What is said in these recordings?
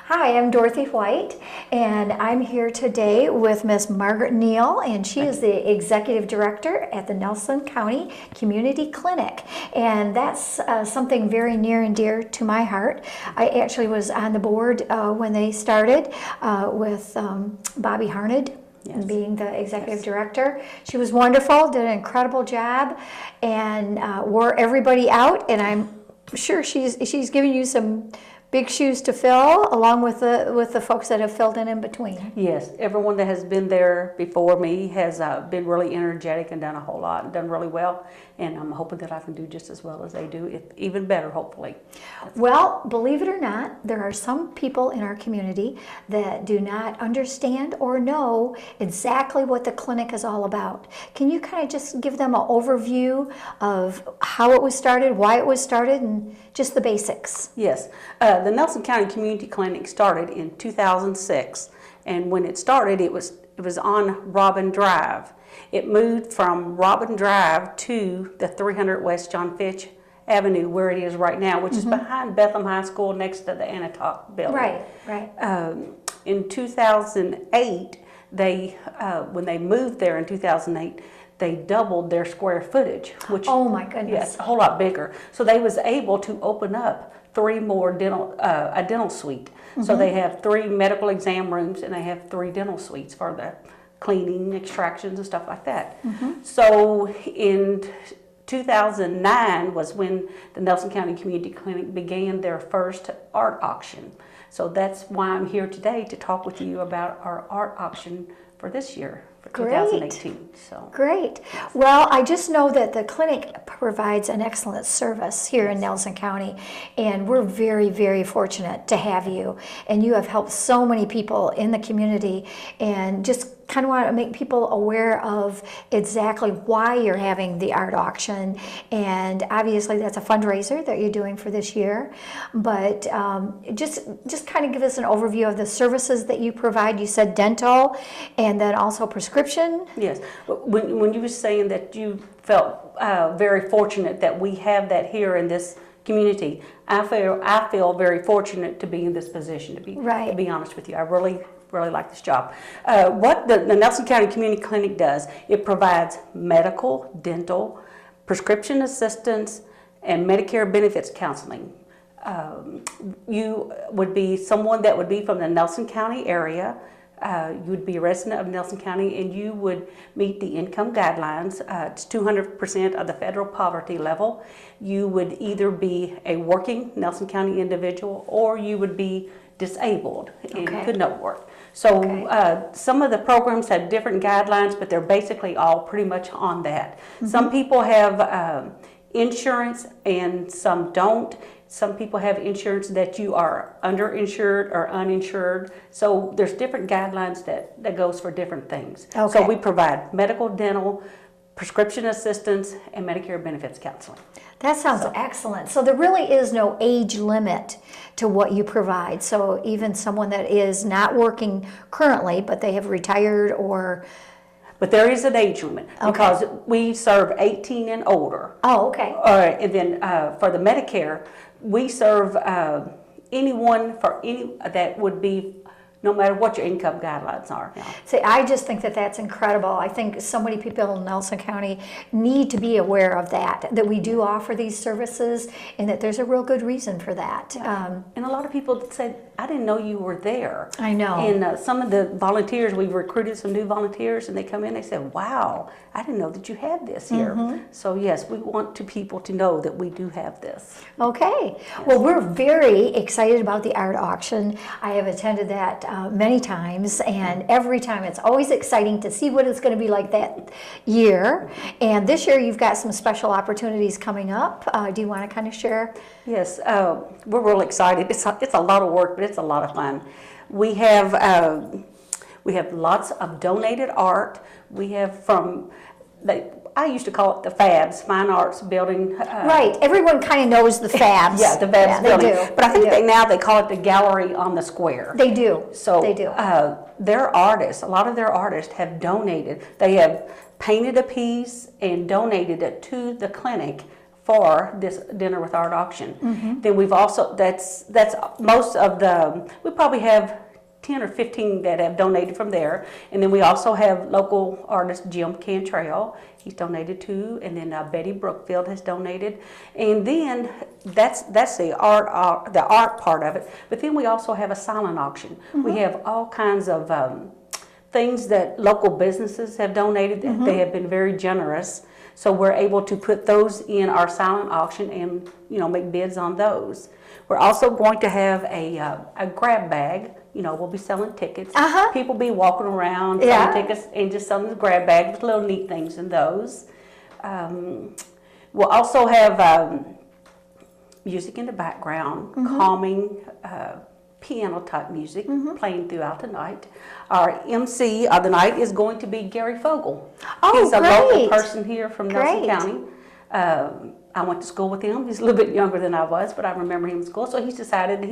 Hi, I'm Dorothy White, and I'm here today with Miss Margaret Neal, and she is the Executive Director at the Nelson County Community Clinic. And that's something very near and dear to my heart. I actually was on the board when they started with Bobby Harned. Yes. Being the executive director. She was wonderful, did an incredible job, and wore everybody out, and I'm sure she's giving you some big shoes to fill, along with the folks that have filled in between. Yes, everyone that has been there before me has been really energetic and done a whole lot and done really well. And I'm hoping that I can do just as well as they do, if even better, hopefully. Well, believe it or not, there are some people in our community that do not understand or know exactly what the clinic is all about. Can you kind of just give them an overview of how it was started, why it was started, and just the basics? Yes. The Nelson County Community Clinic started in 2006, and when it started, it was on Robin Drive. It moved from Robin Drive to the 300 West John Fitch Avenue, where it is right now, which is behind Bethlehem High School, next to the Anatoch building. Right. In 2008, when they moved there in 2008, they doubled their square footage, which, oh my goodness, yes, a whole lot bigger. So they was able to open up 3 more a dental suite. So they have 3 medical exam rooms, and they have 3 dental suites for the cleaning, extractions, and stuff like that. So in 2009 was when the Nelson County Community Clinic began their first art auction. So that's why I'm here today to talk with you about our art auction for this year, for 2018. So. Great. Well, I just know that the clinic provides an excellent service here in Nelson County, and we're very, very fortunate to have you. And you have helped so many people in the community, and just kind of want to make people aware of exactly why you're having the art auction. And obviously that's a fundraiser that you're doing for this year, but just kind of give us an overview of the services that you provide. You said dental and then also prescription. Yes. When you were saying that you felt very fortunate that we have that here in this community, I feel very fortunate to be in this position, to be honest with you. I really like this job. What the Nelson County Community Clinic does, it provides medical, dental, prescription assistance, and Medicare benefits counseling. You would be someone that would be from the Nelson County area. You would be a resident of Nelson County, and you would meet the income guidelines. It's 200% of the federal poverty level. You would either be a working Nelson County individual, or you would be disabled and could not work. So some of the programs have different guidelines, but they're basically all pretty much on that. Some people have insurance and some don't. Some people have insurance that you are underinsured or uninsured. So there's different guidelines that goes for different things. So we provide medical, dental, prescription assistance, and Medicare benefits counseling. That sounds excellent. So there really is no age limit to what you provide. So even someone that is not working currently, but they have retired or... But there is an age limit because we serve 18 and older. Oh, okay. And then for the Medicare, we serve anyone that would be, no matter what your income guidelines are. See, I just think that that's incredible. I think so many people in Nelson County need to be aware of that we do offer these services, and that there's a real good reason for that. And a lot of people say, I didn't know you were there. I know. And some of the volunteers, we've recruited some new volunteers, and they come in, they say, wow, I didn't know that you had this here. So yes, we want people to know that we do have this. Okay. Yes. Well, we're very excited about the art auction. I have attended that many times, and every time it's always exciting to see what it's going to be like that year. And this year you've got some special opportunities coming up. Do you want to kind of share? Yes, we're real excited. It's a lot of work, but it's a lot of fun. We have lots of donated art. We have I used to call it the Fabs, Fine Arts Building. Right, everyone kind of knows the Fabs. Yeah, the Fabs building. They do. But I think now they call it the Gallery on the Square. They do. So they do. Their artists, a lot of their artists have donated. They have painted a piece and donated it to the clinic for this dinner with art auction. Then we've also, that's most of the, we probably have 10 or 15 that have donated from there. And then we also have local artist Jim Cantrell. He's donated too. And then Betty Brookfield has donated. And then that's the art part of it. But then we also have a silent auction. We have all kinds of things that local businesses have donated. They have been very generous. So we're able to put those in our silent auction and, you know, make bids on those. We're also going to have a grab bag. You know, we'll be selling tickets. People be walking around selling tickets and just selling the grab bags with little neat things in those. We'll also have music in the background, calming piano type music playing throughout the night. Our MC of the night is going to be Gary Fogel. He's a local person here from Nelson County. I went to school with him. He's a little bit younger than I was, but I remember him in school. So he's decided that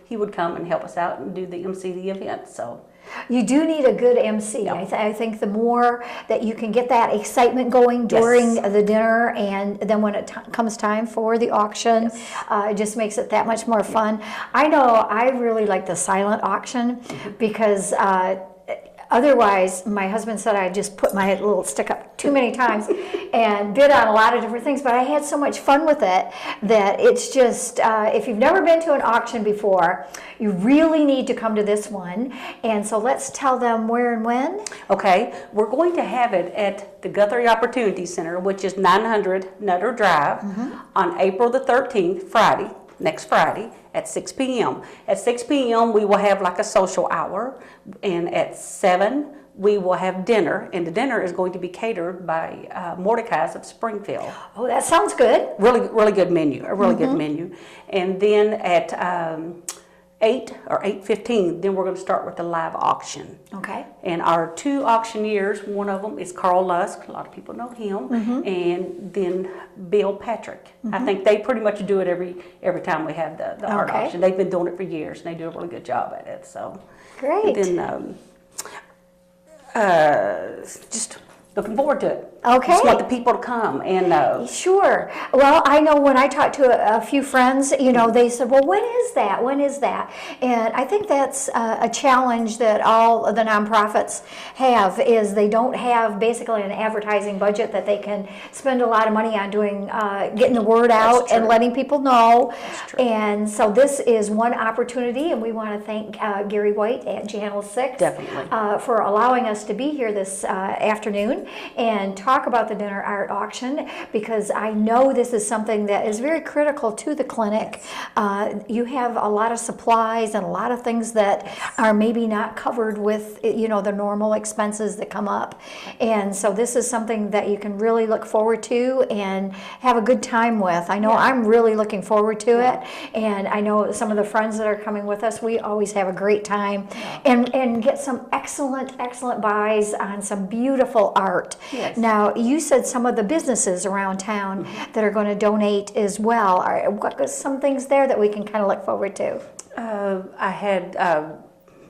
he would come and help us out and do the MC the event. So you do need a good MC. I think the more that you can get that excitement going during the dinner, and then when it comes time for the auction, it just makes it that much more fun. I know I really like the silent auction because otherwise, my husband said I just put my little stick up too many times and bid on a lot of different things, but I had so much fun with it that it's just, if you've never been to an auction before, you really need to come to this one. And so let's tell them where and when. Okay, we're going to have it at the Guthrie Opportunity Center, which is 900 Nutter Drive, on April the 13th, Friday. Next Friday at 6 p.m. At 6 p.m. we will have like a social hour, and at 7 we will have dinner, and the dinner is going to be catered by Mordecai's of Springfield. Oh, that sounds good. Really good menu, a really good menu. And then at 8 or 8:15, then we're going to start with the live auction. Okay. And our two auctioneers, one of them is Carl Lusk, a lot of people know him, and then Bill Patrick. I think they pretty much do it every time we have the art auction. They've been doing it for years, and they do a really good job at it. So great. And then just looking forward to it. Okay. Just want the people to come and sure. Well, I know when I talked to a few friends, you know, they said, well, when is that? When is that? And I think that's a challenge that all of the nonprofits have, is they don't have basically an advertising budget that they can spend a lot of money on doing, getting the word out and letting people know. That's true. And so this is one opportunity, and we want to thank Gary White at Channel 6 for allowing us to be here this afternoon and talk about the dinner art auction, because I know this is something that is very critical to the clinic. You have a lot of supplies and a lot of things that are maybe not covered with, you know, the normal expenses that come up. And so this is something that you can really look forward to and have a good time with. I know I'm really looking forward to it, and I know some of the friends that are coming with us, we always have a great time and get some excellent buys on some beautiful art. Now, you said some of the businesses around town that are going to donate as well. What are some things there that we can kind of look forward to? I had,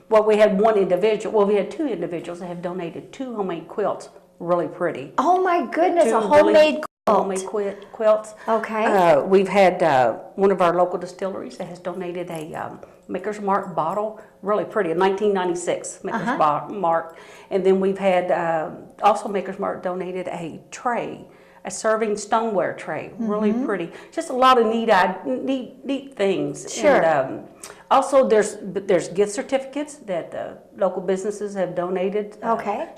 well, we had one individual, well, we had two individuals that have donated 2 homemade quilts, really pretty. Oh my goodness, a homemade quilt. Homemade quilts. Okay. We've had one of our local distilleries that has donated a Maker's Mark bottle, really pretty, a 1996 Maker's Mark. And then we've had also Maker's Mark donated a tray, a serving stoneware tray, really pretty. Just a lot of neat things. Sure. And, also, there's gift certificates that the local businesses have donated.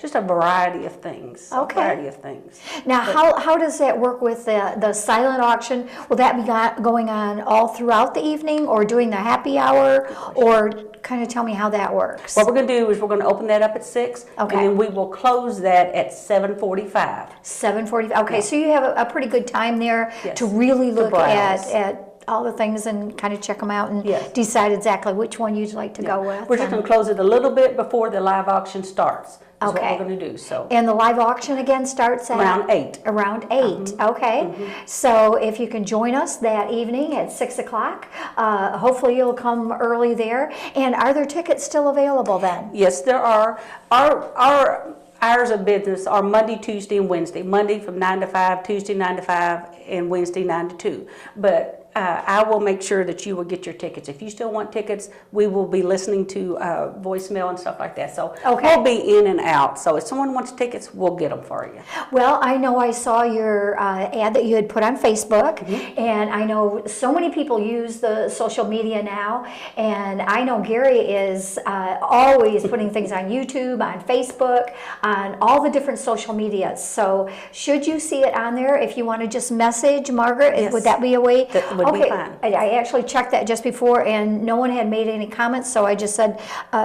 Just a variety of things. Okay. A variety of things. Now, how does that work with the silent auction? Will that be going on all throughout the evening, or doing the happy hour, or kind of tell me how that works? What we're going to do is we're going to open that up at 6, and then we will close that at 7:45. 7:45. Okay, so you have a pretty good time there to really look at all the things and kind of check them out and decide exactly which one you'd like to go with. We're just going to close it a little bit before the live auction starts. Is what we're going to do. So. And the live auction again starts at? Around 8. Around 8, okay. So if you can join us that evening at 6 o'clock, hopefully you'll come early there. And are there tickets still available then? Yes, there are. Our hours of business are Monday, Tuesday, and Wednesday. Monday from 9 to 5, Tuesday 9 to 5, and Wednesday 9 to 2. But I will make sure that you will get your tickets. If you still want tickets, we will be listening to voicemail and stuff like that. So we'll be in and out. So if someone wants tickets, we'll get them for you. Well, I know I saw your ad that you had put on Facebook, and I know so many people use the social media now, and I know Gary is always putting things on YouTube, on Facebook, on all the different social medias. So should you see it on there, if you want to just message Margaret, Yes. would that be a way? That would be fine. I actually checked that just before, and no one had made any comments, so I just said,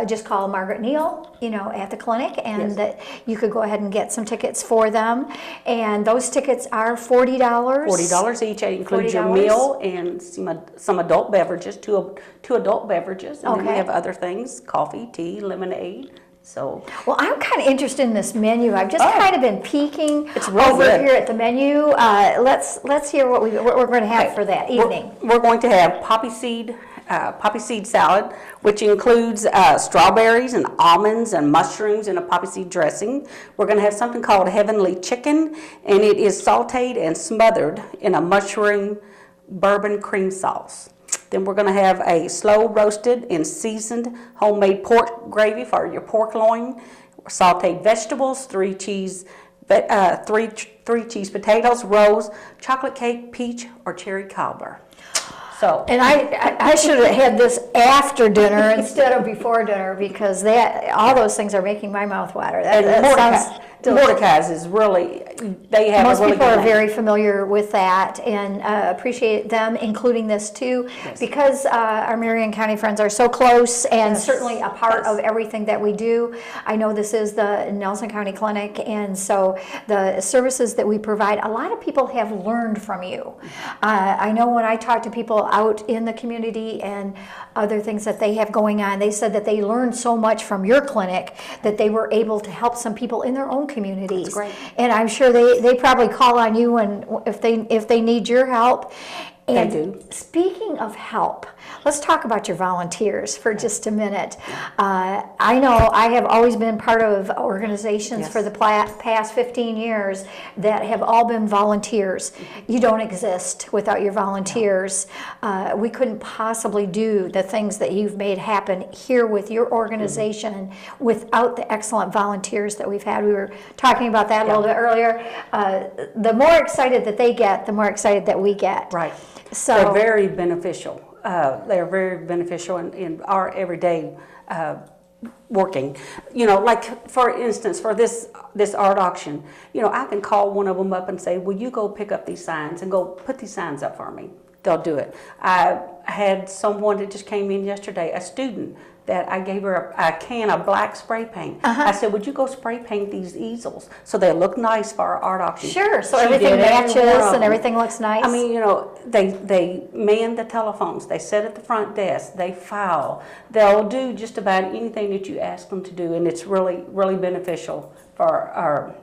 just call Margaret Neal, at the clinic, and that you could go ahead and get some tickets for them. And those tickets are $40. $40 each. It includes your meal and some adult beverages, two adult beverages, and then we have other things: coffee, tea, lemonade. So, well, I'm kind of interested in this menu. I've just kind of been peeking over good. here at the menu. Let's hear what we're going to have for that evening. We're going to have poppy seed salad, which includes strawberries and almonds and mushrooms in a poppy seed dressing. We're going to have something called heavenly chicken, and it is sauteed and smothered in a mushroom bourbon cream sauce. Then we're going to have a slow roasted and seasoned homemade pork gravy for your pork loin, sauteed vegetables, three cheese potatoes, rolls, chocolate cake, peach, or cherry cobbler. So, and I should have had this after dinner instead of before dinner, because all those things are making my mouth water. That sounds Mordecai's is really, they have most a really people good are name. very familiar with that, and appreciate them including this too, because our Marion County friends are so close and certainly a part of everything that we do. I know this is the Nelson County Clinic, and so the services that we provide, a lot of people have learned from you. I know when I talk to people out in the community and other things that they have going on, they said that they learned so much from your clinic that they were able to help some people in their own communities. That's great. And I'm sure they probably call on you if they need your help. And they do. Speaking of help, let's talk about your volunteers for just a minute. I know I have always been part of organizations for the past 15 years that have all been volunteers. You don't exist without your volunteers. We couldn't possibly do the things that you've made happen here with your organization without the excellent volunteers that we've had. We were talking about that a little bit earlier. The more excited that they get, the more excited that we get. Right. So they're very beneficial. They're very beneficial in our everyday working. Like for instance, for this art auction, I can call one of them up and say, will you go pick up these signs and go put these signs up for me? They'll do it. I had someone that just came in yesterday, a student, that I gave her a can of black spray paint. I said, would you go spray paint these easels so they look nice for our art auction? Sure, so everything matches and everything looks nice. I mean, they man the telephones, they sit at the front desk, they file. They'll do just about anything that you ask them to do, and it's really, really beneficial for our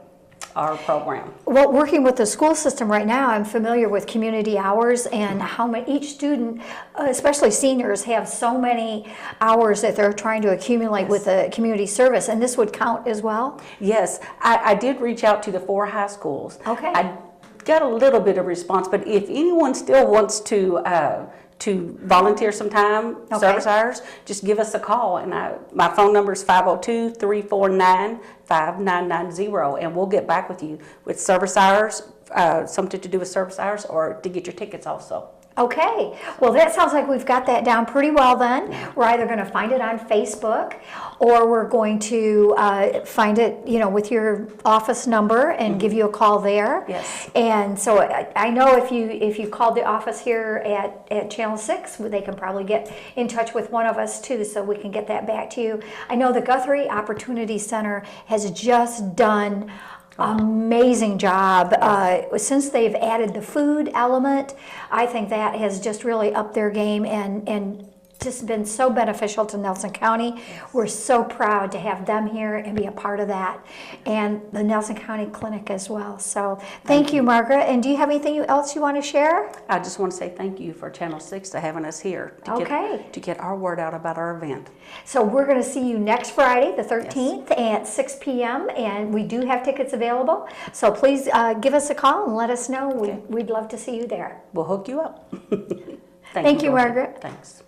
program. Well, working with the school system right now, I'm familiar with community hours and how each student, especially seniors, have so many hours that they're trying to accumulate with the community service, and this would count as well? Yes, I did reach out to the 4 high schools. Okay. I got a little bit of response, but if anyone still wants to volunteer some time, service hours, just give us a call. And my phone number is 502-349-5990, and we'll get back with you with service hours, something to do with service hours, or to get your tickets also. Okay, well that sounds like we've got that down pretty well then. We're either going to find it on Facebook, or we're going to find it, with your office number and give you a call there. Yes. And so I know if you called the office here at Channel 6, they can probably get in touch with one of us too, so we can get that back to you. I know the Guthrie Opportunity Center has just done amazing job. Since they've added the food element, I think that has just really upped their game, and just been so beneficial to Nelson County. We're so proud to have them here and be a part of that, and the Nelson County Clinic as well. So thank you, Margaret. And do you have anything else you want to share? I just want to say thank you for Channel 6 to having us here to get our word out about our event. So we're going to see you next Friday, the 13th, at 6 p.m. and we do have tickets available. So please give us a call and let us know. We'd love to see you there. We'll hook you up. Thank you, Margaret. Thanks.